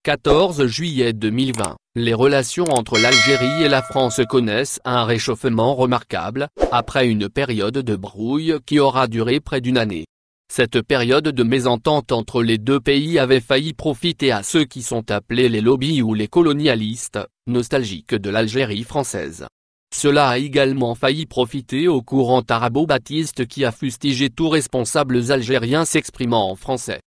14 juillet 2020, les relations entre l'Algérie et la France connaissent un réchauffement remarquable, après une période de brouille qui aura duré près d'une année. Cette période de mésentente entre les deux pays avait failli profiter à ceux qui sont appelés les lobbies ou les colonialistes, nostalgiques de l'Algérie française. Cela a également failli profiter au courant arabo-baptiste qui a fustigé tous responsables algériens s'exprimant en français.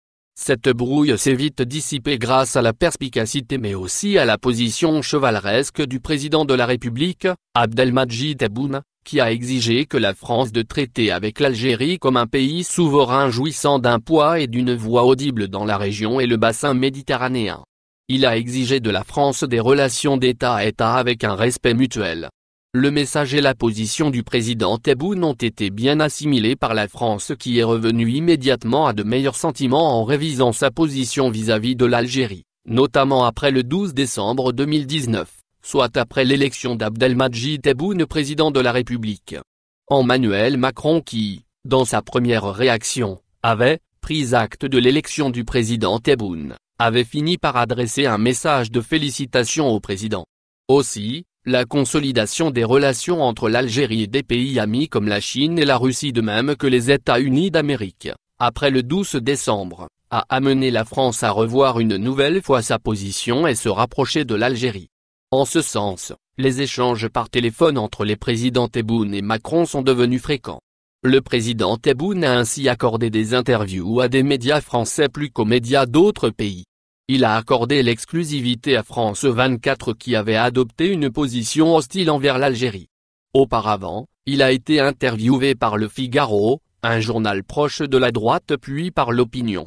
Cette brouille s'est vite dissipée grâce à la perspicacité mais aussi à la position chevaleresque du président de la République, Abdelmadjid Tebboune, qui a exigé que la France de traiter avec l'Algérie comme un pays souverain jouissant d'un poids et d'une voix audible dans la région et le bassin méditerranéen. Il a exigé de la France des relations d'État à État avec un respect mutuel. Le message et la position du président Tebboune ont été bien assimilés par la France qui est revenue immédiatement à de meilleurs sentiments en révisant sa position vis-à-vis de l'Algérie, notamment après le 12 décembre 2019, soit après l'élection d'Abdelmadjid Tebboune président de la République. Emmanuel Macron qui, dans sa première réaction, avait pris acte de l'élection du président Tebboune, avait fini par adresser un message de félicitations au président. Aussi, la consolidation des relations entre l'Algérie et des pays amis comme la Chine et la Russie de même que les États-Unis d'Amérique, après le 12 décembre, a amené la France à revoir une nouvelle fois sa position et se rapprocher de l'Algérie. En ce sens, les échanges par téléphone entre les présidents Tebboune et Macron sont devenus fréquents. Le président Tebboune a ainsi accordé des interviews à des médias français plus qu'aux médias d'autres pays. Il a accordé l'exclusivité à France 24 qui avait adopté une position hostile envers l'Algérie. Auparavant, il a été interviewé par Le Figaro, un journal proche de la droite puis par l'Opinion.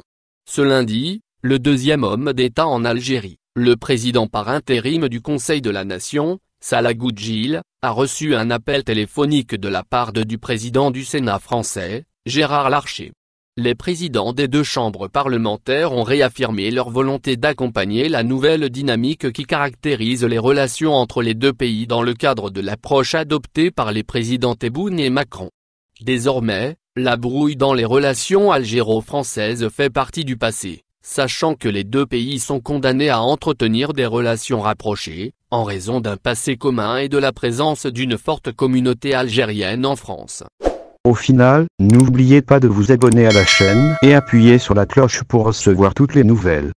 Ce lundi, le deuxième homme d'État en Algérie, le président par intérim du Conseil de la Nation, Salah Boudjil, a reçu un appel téléphonique de la part du président du Sénat français, Gérard Larcher. Les présidents des deux chambres parlementaires ont réaffirmé leur volonté d'accompagner la nouvelle dynamique qui caractérise les relations entre les deux pays dans le cadre de l'approche adoptée par les présidents Tebboune et Macron. Désormais, la brouille dans les relations algéro-françaises fait partie du passé, sachant que les deux pays sont condamnés à entretenir des relations rapprochées, en raison d'un passé commun et de la présence d'une forte communauté algérienne en France. Au final, n'oubliez pas de vous abonner à la chaîne et appuyer sur la cloche pour recevoir toutes les nouvelles.